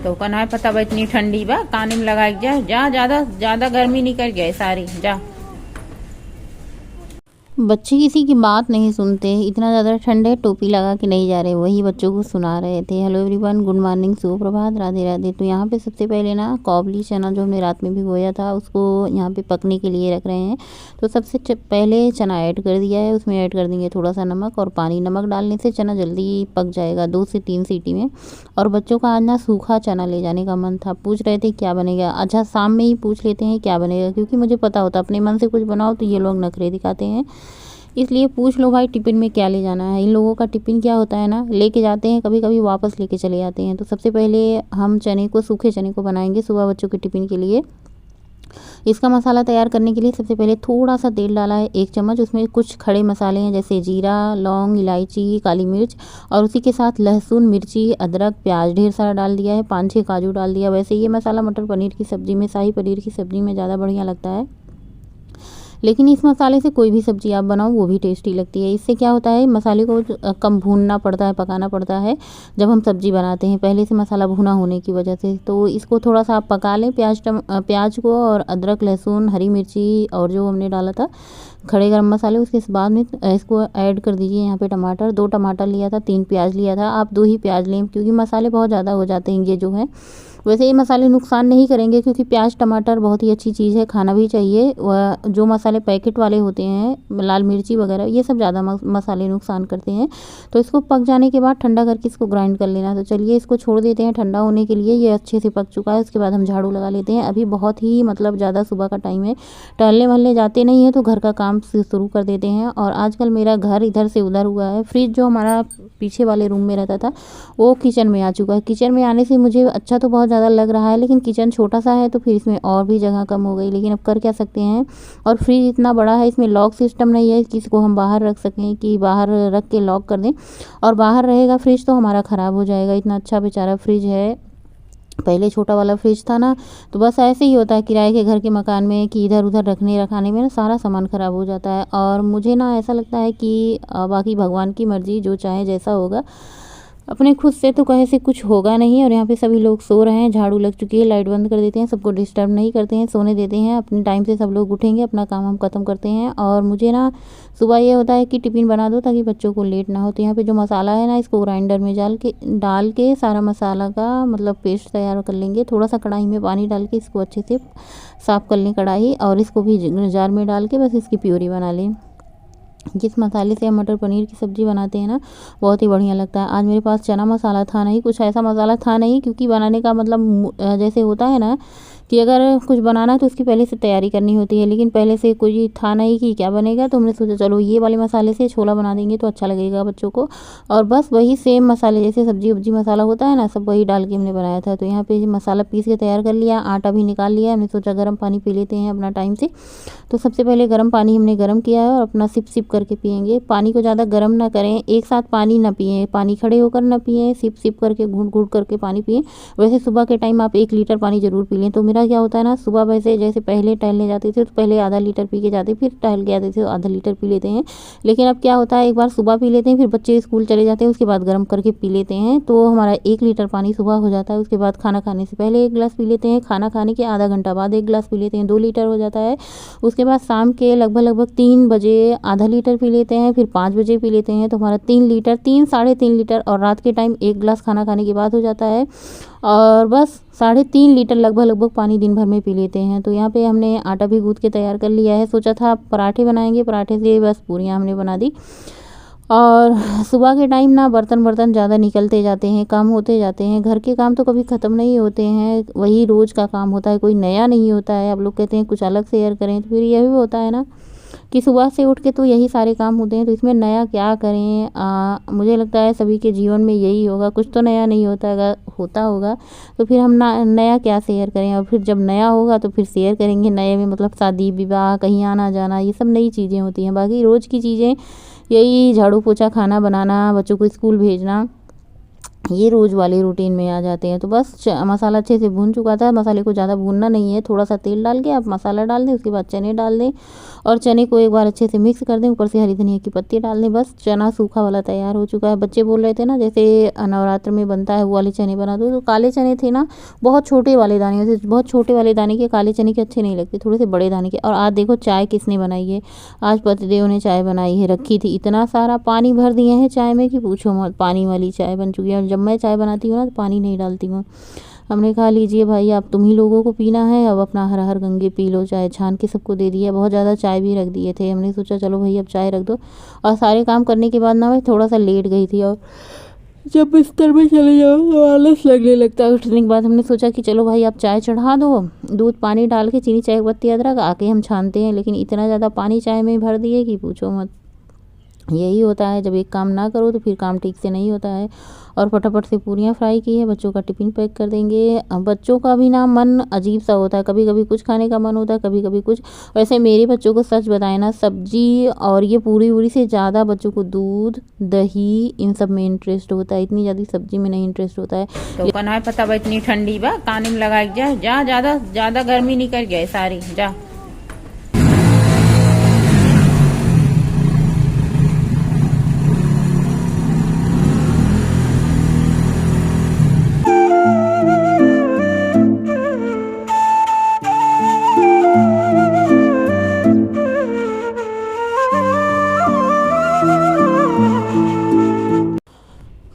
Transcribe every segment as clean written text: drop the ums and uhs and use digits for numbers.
तो कना है पता बा इतनी ठंडी बा काने में लगा जा जा, ज्यादा ज्यादा गर्मी निकल गए सारी जा। बच्चे किसी की बात नहीं सुनते, इतना ज़्यादा ठंड है टोपी लगा के नहीं जा रहे, वही बच्चों को सुना रहे थे। हेलो एवरीवन, गुड मॉर्निंग, सुप्रभात, राधे राधे। तो यहाँ पे सबसे पहले ना काबुली चना जो हमने रात में भिगोया था उसको यहाँ पे पकने के लिए रख रहे हैं। तो सबसे पहले चना ऐड कर दिया है, उसमें ऐड कर देंगे थोड़ा सा नमक और पानी। नमक डालने से चना जल्दी पक जाएगा 2 से 3 सीटी में। और बच्चों का आज ना सूखा चना ले जाने का मन था, पूछ रहे थे क्या बनेगा। अच्छा शाम में ही पूछ लेते हैं क्या बनेगा, क्योंकि मुझे पता होता अपने मन से कुछ बनाओ तो ये लोग नखरे दिखाते हैं, इसलिए पूछ लो भाई टिफ़िन में क्या ले जाना है। इन लोगों का टिफ़िन क्या होता है ना, लेके जाते हैं कभी कभी वापस लेके चले जाते हैं। तो सबसे पहले हम चने को, सूखे चने को बनाएंगे सुबह बच्चों के टिफ़िन के लिए। इसका मसाला तैयार करने के लिए सबसे पहले थोड़ा सा तेल डाला है 1 चम्मच, उसमें कुछ खड़े मसाले हैं जैसे जीरा, लौंग, इलायची, काली मिर्च और उसी के साथ लहसुन, मिर्ची, अदरक, प्याज ढेर सारा डाल दिया है, 5-6 काजू डाल दिया। वैसे ये मसाला मटर पनीर की सब्ज़ी में, शाही पनीर की सब्ज़ी में ज़्यादा बढ़िया लगता है, लेकिन इस मसाले से कोई भी सब्ज़ी आप बनाओ वो भी टेस्टी लगती है। इससे क्या होता है, मसाले को कम भूनना पड़ता है, पकाना पड़ता है जब हम सब्ज़ी बनाते हैं, पहले से मसाला भुना होने की वजह से। तो इसको थोड़ा सा आप पका लें, प्याज को और अदरक, लहसुन, हरी मिर्ची और जो हमने डाला था खड़े गरम मसाले, उसके बाद में इसको ऐड कर दीजिए। यहाँ पे टमाटर 2 टमाटर लिया था, 3 प्याज लिया था, आप 2 ही प्याज लें क्योंकि मसाले बहुत ज़्यादा हो जाते हैं ये जो है। वैसे ये मसाले नुकसान नहीं करेंगे क्योंकि प्याज टमाटर बहुत ही अच्छी चीज़ है, खाना भी चाहिए। जो मसाले पैकेट वाले होते हैं, लाल मिर्ची वगैरह, ये सब ज़्यादा मसाले नुकसान करते हैं। तो इसको पक जाने के बाद ठंडा करके इसको ग्राइंड कर लेना। तो चलिए इसको छोड़ देते हैं ठंडा होने के लिए, ये अच्छे से पक चुका है। उसके बाद हम झाड़ू लगा लेते हैं। अभी बहुत ही मतलब ज़्यादा सुबह का टाइम है, टहलने वहलने जाते नहीं है तो घर का काम शुरू कर देते हैं। और आजकल मेरा घर इधर से उधर हुआ है, फ्रिज जो हमारा पीछे वाले रूम में रहता था वो किचन में आ चुका है। किचन में आने से मुझे अच्छा तो बहुत ज़्यादा लग रहा है, लेकिन किचन छोटा सा है तो फिर इसमें और भी जगह कम हो गई, लेकिन अब कर क्या सकते हैं। और फ्रिज इतना बड़ा है, इसमें लॉक सिस्टम नहीं है कि इसको हम बाहर रख सकें, कि बाहर रख के लॉक कर दें। और बाहर रहेगा फ्रिज तो हमारा ख़राब हो जाएगा। इतना अच्छा बेचारा फ्रिज है, पहले छोटा वाला फ्रिज था ना, तो बस ऐसे ही होता है किराए के घर के मकान में कि इधर उधर रखने रखाने में ना सारा सामान ख़राब हो जाता है। और मुझे ना ऐसा लगता है कि बाकी भगवान की मर्ज़ी, जो चाहे जैसा होगा, अपने खुद से तो कहे से कुछ होगा नहीं। और यहाँ पे सभी लोग सो रहे हैं, झाड़ू लग चुकी है, लाइट बंद कर देते हैं, सबको डिस्टर्ब नहीं करते हैं, सोने देते हैं। अपने टाइम से सब लोग उठेंगे, अपना काम हम ख़त्म करते हैं। और मुझे ना सुबह ये होता है कि टिफ़िन बना दो ताकि बच्चों को लेट ना हो। तो यहाँ पे जो मसाला है ना, इसको ग्राइंडर में डाल के सारा मसाला का मतलब पेस्ट तैयार कर लेंगे। थोड़ा सा कढ़ाई में पानी डाल के इसको अच्छे से साफ़ कर लें कढ़ाई, और इसको भी जार में डाल के बस इसकी प्यूरी बना लें। जिस मसाले से हम मटर पनीर की सब्ज़ी बनाते हैं ना, बहुत ही बढ़िया लगता है। आज मेरे पास चना मसाला था नहीं, कुछ ऐसा मसाला था नहीं, क्योंकि बनाने का मतलब जैसे होता है ना कि अगर कुछ बनाना है तो उसकी पहले से तैयारी करनी होती है, लेकिन पहले से कोई था नहीं कि क्या बनेगा। तो हमने सोचा चलो ये वाले मसाले से छोला बना देंगे तो अच्छा लगेगा बच्चों को। और बस वही सेम मसाले जैसे सब्जी वब्जी मसाला होता है ना, सब वही डाल के हमने बनाया था। तो यहाँ पे मसाला पीस के तैयार कर लिया, आटा भी निकाल लिया। हमने सोचा गर्म पानी पी लेते हैं अपना टाइम से। तो सबसे पहले गर्म पानी हमने गर्म किया है और अपना सिप सिप करके पियेंगे। पानी को ज़्यादा गर्म ना करें, एक साथ पानी ना पिएं, पानी खड़े होकर ना पिएं, सिप सिप करके घूंट घूंट करके पानी पिएं। वैसे सुबह के टाइम आप 1 लीटर पानी ज़रूर पी लें। तो मेरा क्या होता है ना, सुबह वैसे जैसे पहले टहलने जाते थे तो पहले आधा लीटर पी के जाते, फिर टहल के आते थे तो आधा लीटर पी लेते हैं। लेकिन अब क्या होता है, एक बार सुबह पी लेते हैं, फिर बच्चे स्कूल चले जाते हैं, उसके बाद गर्म करके पी लेते हैं। तो हमारा 1 लीटर पानी सुबह हो जाता है। उसके बाद खाना खाने से पहले 1 गिलास पी लेते हैं, खाना खाने के आधा घंटा बाद 1 गिलास पी लेते हैं, 2 लीटर हो जाता है। उसके बाद शाम के लगभग 3 बजे आधा लीटर पी लेते हैं, फिर 5 बजे पी लेते हैं। तो हमारा 3 लीटर, 3 साढ़े 3 लीटर, और रात के टाइम 1 गिलास खाना खाने के बाद हो जाता है। और बस 3.5 लीटर लगभग पानी दिन भर में पी लेते हैं। तो यहाँ पे हमने आटा भी गूँथ के तैयार कर लिया है। सोचा था पराठे बनाएंगे, पराठे से बस पूरियाँ हमने बना दी। और सुबह के टाइम ना बर्तन ज़्यादा निकलते जाते हैं, काम होते जाते हैं। घर के काम तो कभी ख़त्म नहीं होते हैं, वही रोज़ का काम होता है, कोई नया नहीं होता है। अब लोग कहते हैं कुछ अलग शेयर करें, तो फिर यही होता है ना कि सुबह से उठ के तो यही सारे काम होते हैं, तो इसमें नया क्या करें। मुझे लगता है सभी के जीवन में यही होगा, कुछ तो नया नहीं होता, अगर होता होगा तो फिर हम नया क्या शेयर करें। और फिर जब नया होगा तो फिर शेयर करेंगे। नए में मतलब शादी विवाह, कहीं आना जाना, ये सब नई चीज़ें होती हैं। बाकी रोज़ की चीज़ें यही झाड़ू पोछा, खाना बनाना, बच्चों को स्कूल भेजना, ये रोज़ वाले रूटीन में आ जाते हैं। तो बस मसाला अच्छे से भून चुका था, मसाले को ज़्यादा भूनना नहीं है, थोड़ा सा तेल डाल के आप मसाला डाल दें, उसके बाद चने डाल दें और चने को एक बार अच्छे से मिक्स कर दें, ऊपर से हरी धनिया की पत्ती डाल दें। बस चना सूखा वाला तैयार हो चुका है। बच्चे बोल रहे थे ना जैसे नवरात्र में बनता है वो वाले चने बना दो, तो काले चने थे ना, बहुत छोटे वाले दाने, जैसे बहुत छोटे वाले दाने के काले चने के अच्छे नहीं लगते, थोड़े से बड़े दाने के। और आज देखो चाय किसने बनाई है, आज पतिदेव ने चाय बनाई है, रखी थी, इतना सारा पानी भर दिए हैं चाय में कि पूछो मत, पानी वाली चाय बन चुकी है। और जब मैं चाय बनाती हूँ ना तो पानी नहीं डालती हूँ। हमने कहा लीजिए भाई आप तुम ही लोगों को पीना है, अब अपना हर हर गंगे पी लो, चाय छान के सबको दे दिया। बहुत ज़्यादा चाय भी रख दिए थे, हमने सोचा चलो भाई अब चाय रख दो। और सारे काम करने के बाद ना मैं थोड़ा सा लेट गई थी और जब बिस्तर में चले जाओ तो आलस लगने लगता है। उठने के बाद हमने सोचा कि चलो भाई आप चाय चढ़ा दो, दूध पानी डाल के चीनी चाय पत्ती अदरक आके हम छानते हैं। लेकिन इतना ज़्यादा पानी चाय में भर दिए कि पूछो मत। यही होता है जब एक काम ना करो तो फिर काम ठीक से नहीं होता है। और फटाफट से पूरियाँ फ्राई की है, बच्चों का टिफ़िन पैक कर देंगे। अब बच्चों का भी ना मन अजीब सा होता है, कभी कभी कुछ खाने का मन होता है, कभी कभी कुछ। वैसे मेरे बच्चों को सच बताएं ना, सब्जी और ये पूरी वूरी से ज़्यादा बच्चों को दूध दही इन सब में इंटरेस्ट होता है, इतनी ज़्यादा सब्जी में नहीं इंटरेस्ट होता है। तो कना पता बा इतनी ठंडी बा, कान में लगा के जा जा, ज्यादा ज्यादा गर्मी निकल गए सारी जा।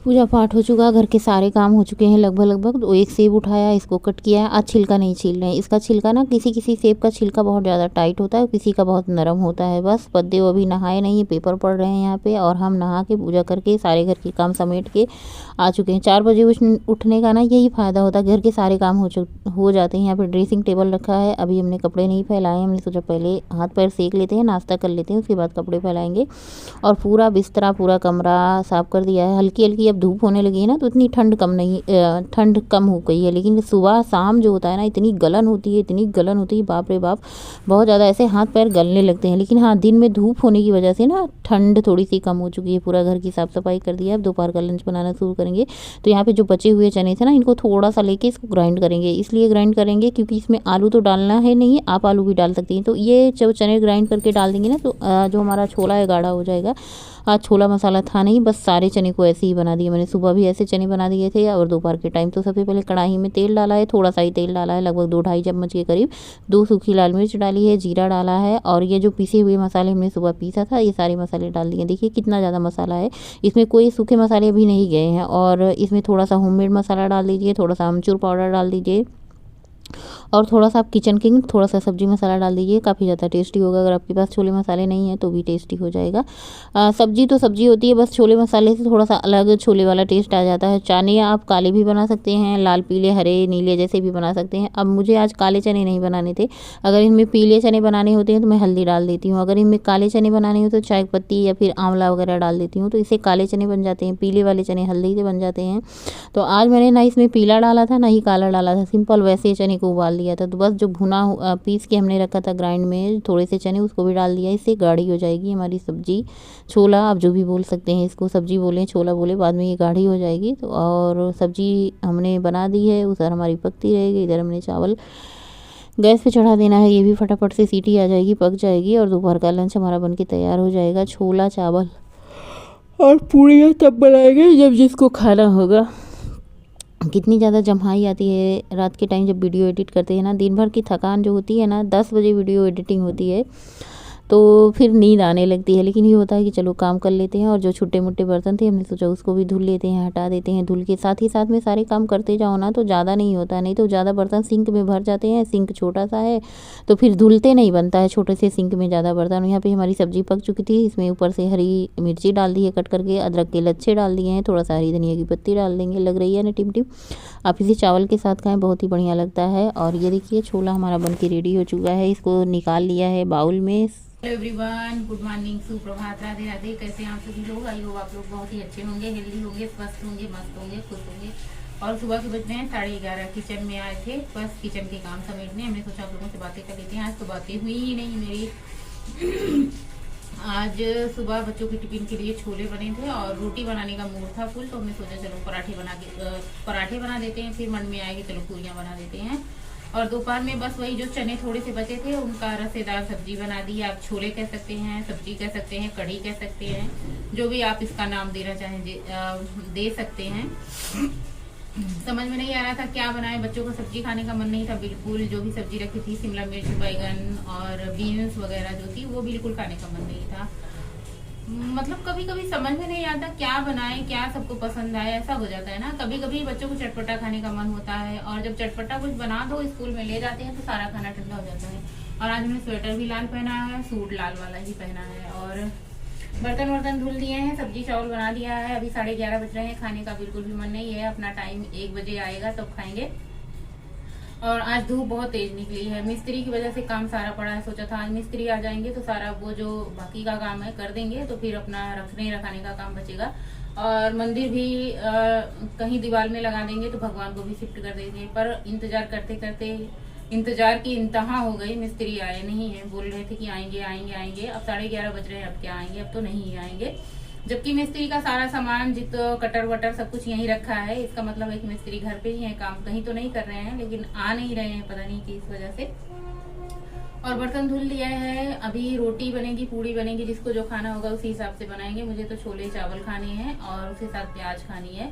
पूजा पाठ हो चुका, घर के सारे काम हो चुके हैं लगभग। तो एक सेब उठाया, इसको कट किया। आज छिलका नहीं छील रहे हैं, इसका छिलका ना किसी किसी सेब का छिलका बहुत ज़्यादा टाइट होता है, किसी का बहुत नरम होता है। बस पद्देव अभी नहाए नहीं है, पेपर पढ़ रहे हैं यहाँ पे, और हम नहा के पूजा करके सारे घर के काम समेट के आ चुके हैं। 4 बजे उठने का ना यही फ़ायदा होता है, घर के सारे काम हो जाते हैं। यहाँ पर ड्रेसिंग टेबल रखा है, अभी हमने कपड़े नहीं फैलाए, हमने सोचा पहले हाथ पैर सेक लेते हैं, नाश्ता कर लेते हैं, उसके बाद कपड़े फैलाएंगे। और पूरा बिस्तरा पूरा कमरा साफ़ कर दिया है। हल्की हल्की अब धूप होने लगी है ना, तो इतनी ठंड कम हो गई है। लेकिन सुबह शाम जो होता है ना, इतनी गलन होती है, बाप रे बाप, बहुत ज़्यादा ऐसे हाथ पैर गलने लगते हैं। लेकिन हाँ, दिन में धूप होने की वजह से ना ठंड थोड़ी सी कम हो चुकी है। पूरा घर की साफ़ सफाई कर दिया है, अब दोपहर का लंच बनाना शुरू करेंगे। तो यहाँ पे जो बचे हुए चने थे ना, इनको थोड़ा सा लेके इसको ग्राइंड करेंगे। इसलिए ग्राइंड करेंगे क्योंकि इसमें आलू तो डालना है नहीं, आप आलू भी डाल सकती हैं। तो ये जब चने ग्राइंड करके डाल देंगे ना, तो जो हमारा छोला है गाढ़ा हो जाएगा। आज छोला मसाला था नहीं, बस सारे चने को ऐसे ही बना दिए मैंने। सुबह भी ऐसे चने बना दिए थे और दोपहर के टाइम। तो सबसे पहले कढ़ाई में तेल डाला है, थोड़ा सा ही तेल डाला है, लगभग 2-2.5 चम्मच के करीब। 2 सूखी लाल मिर्च डाली है, जीरा डाला है, और ये जो पीसे हुए मसाले हमने सुबह पीसा था, ये सारे मसाले डाल दिए। देखिए कितना ज़्यादा मसाला है, इसमें कोई सूखे मसाले भी नहीं गए हैं। और इसमें थोड़ा सा होममेड मसाला डाल दीजिए, थोड़ा सा अमचूर पाउडर डाल दीजिए, और थोड़ा सा आप किचन किंग, थोड़ा सा सब्जी मसाला डाल दीजिए, काफ़ी ज़्यादा टेस्टी होगा। अगर आपके पास छोले मसाले नहीं है तो भी टेस्टी हो जाएगा। सब्जी तो सब्जी होती है, बस छोले मसाले से थोड़ा सा अलग छोले वाला टेस्ट आ जाता है। चने आप काले भी बना सकते हैं, लाल पीले हरे नीले जैसे भी बना सकते हैं। अब मुझे आज काले चने नहीं बनाने थे, अगर इनमें पीले चने बनाने होते हैं तो मैं हल्दी डाल देती हूँ, अगर इनमें काले चने बनाने हो तो चाय पत्ती या फिर आंवला वगैरह डाल देती हूँ, तो इससे काले चने बन जाते हैं, पीले वाले चने हल्दी से बन जाते हैं। तो आज मैंने ना इसमें पीला डाला था ना ही काला डाला था, सिंपल वैसे चने को उबाल दिया था। तो बस जो भुना पीस के हमने रखा था ग्राइंड में थोड़े से चने, उसको भी डाल दिया। इससे गाढ़ी हो जाएगी हमारी सब्जी, छोला आप जो भी बोल सकते हैं, इसको सब्जी बोलें छोला बोले, बाद में ये गाढ़ी हो जाएगी। तो और सब्जी हमने बना दी है, उधर हमारी पकती रहेगी, इधर हमने चावल गैस पे चढ़ा देना है, ये भी फटाफट से सीटी आ जाएगी, पक जाएगी, और दोपहर का लंच हमारा बनके तैयार हो जाएगा। छोला चावल और पूड़ियाँ तब बनाएंगे जब जिसको खाना होगा। कितनी ज़्यादा जम्हाई आती है रात के टाइम जब वीडियो एडिट करते हैं ना, दिन भर की थकान जो होती है ना, 10 बजे वीडियो एडिटिंग होती है तो फिर नींद आने लगती है। लेकिन ये होता है कि चलो काम कर लेते हैं, और जो छोटे मोटे बर्तन थे हमने सोचा उसको भी धुल लेते हैं, हटा देते हैं। धुल के साथ ही साथ में सारे काम करते जाओ ना तो ज़्यादा नहीं होता, नहीं तो ज़्यादा बर्तन सिंक में भर जाते हैं। सिंक छोटा सा है तो फिर धुलते नहीं बनता है, छोटे से सिंक में ज़्यादा बर्तन। यहाँ पे हमारी सब्ज़ी पक चुकी थी, इसमें ऊपर से हरी मिर्ची डाल दी है कट करके, अदरक के लच्छे डाल दिए हैं, थोड़ा सा हरी धनिया की पत्ती डाल देंगे, लग रही है ना टिम टिम। आप इसे चावल के साथ खाएँ, बहुत ही बढ़िया लगता है। और ये देखिए छोला हमारा बन के रेडी हो चुका है, इसको निकाल लिया है बाउल में। हेलो एवरीवन, गुड मॉर्निंग, सुप्रभात, राधे राधे। कैसे हैं आप सभी लोग? आई होप आप लोग बहुत ही अच्छे होंगे, हेल्दी होंगे, स्वस्थ होंगे, मस्त होंगे, खुश होंगे। और सुबह के बजते हैं 11:30, किचन में आए थे बस किचन के काम समेटने। हमने सोचा आप लोगों से बातें कर लेते हैं, आज तो बातें हुई ही नहीं मेरी। आज सुबह बच्चों के टिफिन के लिए छोले बने थे और रोटी बनाने का मूड था फुल, तो हमने सोचा चलो पराठे बना देते हैं। फिर मन में आया कि चलो पूरियाँ बना देते हैं। और दोपहर में बस वही जो चने थोड़े से बचे थे उनका रसेदार सब्जी बना दी। आप छोले कह सकते हैं, सब्जी कह सकते हैं, कढ़ी कह सकते हैं, जो भी आप इसका नाम देना चाहें दे सकते हैं। समझ में नहीं आ रहा था क्या बनाए, बच्चों को सब्जी खाने का मन नहीं था बिल्कुल। जो भी सब्जी रखी थी, शिमला मिर्च, बैगन और बीन्स वगैरह जो थी, वो बिल्कुल खाने का मन नहीं था। मतलब कभी कभी समझ में नहीं आता क्या बनाए, क्या सबको पसंद आए, ऐसा हो जाता है ना। कभी कभी बच्चों को चटपटा खाने का मन होता है और जब चटपटा कुछ बना दो, स्कूल में ले जाते हैं तो सारा खाना ठंडा हो जाता है। और आज हमने स्वेटर भी लाल पहना है, सूट लाल वाला ही पहना है और बर्तन वर्तन धुल दिए हैं, सब्जी चावल बना दिया है। अभी 11:30 बज रहे हैं, खाने का बिल्कुल भी मन नहीं है। अपना टाइम 1 बजे आएगा तब खाएंगे। और आज धूप बहुत तेज निकली है, मिस्त्री की वजह से काम सारा पड़ा है। सोचा था आज मिस्त्री आ जाएंगे तो सारा वो जो बाकी का काम है कर देंगे, तो फिर अपना रखाने का काम बचेगा। और मंदिर भी कहीं दीवार में लगा देंगे तो भगवान को भी शिफ्ट कर देंगे। पर इंतजार करते करते इंतजार की इंतहा हो गई, मिस्त्री आए नहीं है। बोल रहे थे कि आएंगे आएंगे आएंगे, अब 11:30 बज रहे हैं, अब क्या आएंगे, अब तो नहीं आएंगे। जबकि मिस्त्री का सारा सामान जितना कटर वटर सब कुछ यहीं रखा है। इसका मतलब है कि मिस्त्री घर पे ही है, काम कहीं तो नहीं कर रहे हैं, लेकिन आ नहीं रहे हैं, पता नहीं किस वजह से। और बर्तन धुल लिया है। अभी रोटी बनेगी, पूड़ी बनेगी, जिसको जो खाना होगा उसी हिसाब से बनाएंगे। मुझे तो छोले चावल खाने हैं और उसके साथ प्याज खानी है।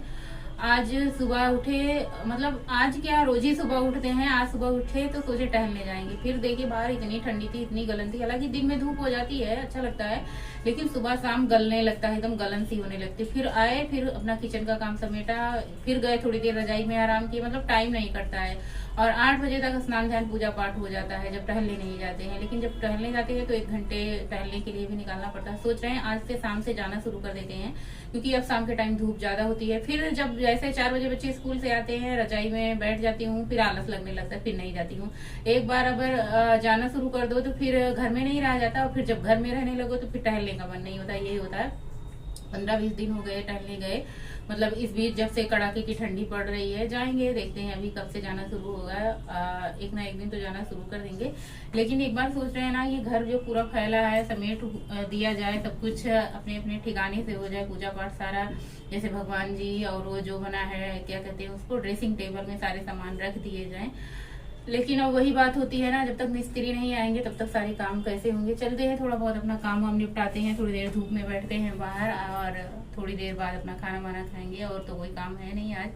आज सुबह उठे, मतलब आज क्या रोज ही सुबह उठते हैं, आज सुबह उठे तो सोचे टहलने जाएंगे। फिर देखे बाहर इतनी ठंडी थी, इतनी गलन थी। हालांकि दिन में धूप हो जाती है, अच्छा लगता है, लेकिन सुबह शाम गलने लगता है, एकदम गलन सी होने लगती। फिर आए, फिर अपना किचन का काम समेटा, फिर गए थोड़ी देर रजाई में आराम किए। मतलब टाइम नहीं कटता है। और 8 बजे तक स्नान ध्यान पूजा पाठ हो जाता है जब टहलने नहीं जाते हैं। लेकिन जब टहलने जाते हैं तो 1 घंटे टहलने के लिए भी निकालना पड़ता है। सोच रहे हैं आज से शाम से जाना शुरू कर देते हैं, क्योंकि अब शाम के टाइम धूप ज्यादा होती है। फिर जब जैसे 4 बजे बच्चे स्कूल से आते हैं, रजाई में बैठ जाती हूँ, फिर आलस लगने लगता है, फिर नहीं जाती हूँ। एक बार अगर जाना शुरू कर दो तो फिर घर में नहीं रहा जाता, और फिर जब घर में रहने लगो तो फिर टहलने का मन नहीं होता। यही होता है। 15-20 दिन हो गए टहलने गए। मतलब इस बीच जब से कड़ाके की ठंडी पड़ रही है, जाएंगे, देखते हैं अभी कब से जाना शुरू होगा। एक ना एक दिन तो जाना शुरू कर देंगे। लेकिन एक बार सोच रहे हैं ना, ये घर जो पूरा फैला है समेट दिया जाए, सब कुछ अपने अपने ठिकाने से हो जाए, पूजा पाठ सारा, जैसे भगवान जी और वो जो बना है क्या कहते हैं उसको, ड्रेसिंग टेबल में सारे सामान रख दिए जाए। लेकिन अब वही बात होती है ना, जब तक मिस्त्री नहीं आएंगे तब तक सारे काम कैसे होंगे। चलते हैं, थोड़ा बहुत अपना काम वाम निपटाते हैं, थोड़ी देर धूप में बैठते हैं बाहर, और थोड़ी देर बाद अपना खाना वाना खाएंगे। और तो कोई काम है नहीं आज।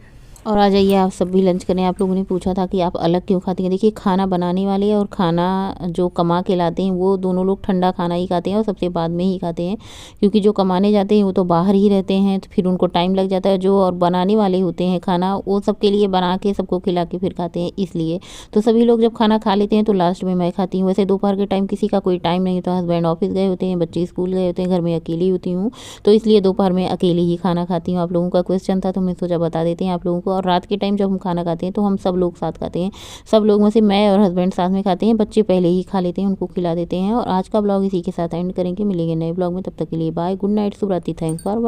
और आ जाइए आप सब भी लंच करें। आप लोगों ने पूछा था कि आप अलग क्यों खाती हैं। देखिए, खाना बनाने वाले और खाना जो कमा के लाते हैं वो दोनों लोग ठंडा खाना ही खाते हैं और सबसे बाद में ही खाते हैं, क्योंकि जो कमाने जाते हैं वो तो बाहर ही रहते हैं, तो फिर उनको टाइम लग जाता है। जो और बनाने वाले होते हैं खाना, वो सबके लिए बना के सबको खिला के फिर खाते हैं, इसलिए तो सभी लोग जब खाना खा लेते हैं तो लास्ट में मैं खाती हूँ। वैसे दोपहर के टाइम किसी का कोई टाइम नहीं होता, हस्बैंड ऑफिस गए होते हैं, बच्चे स्कूल गए होते हैं, घर में अकेली होती हूँ, तो इसलिए दोपहर में अकेले ही खाना खाती हूँ। आप लोगों का क्वेश्चन था तो मैं सोचा बता देते हैं आप लोगों को। और रात के टाइम जब हम खाना खाते हैं तो हम सब लोग साथ खाते हैं। सब लोग में से मैं और हस्बैंड साथ में खाते हैं, बच्चे पहले ही खा लेते हैं, उनको खिला देते हैं। और आज का ब्लॉग इसी के साथ एंड करेंगे। मिलेंगे नए ब्लॉग में, तब तक के लिए बाय, गुड नाइट, शुभ रात्रि, थैंक्स फॉर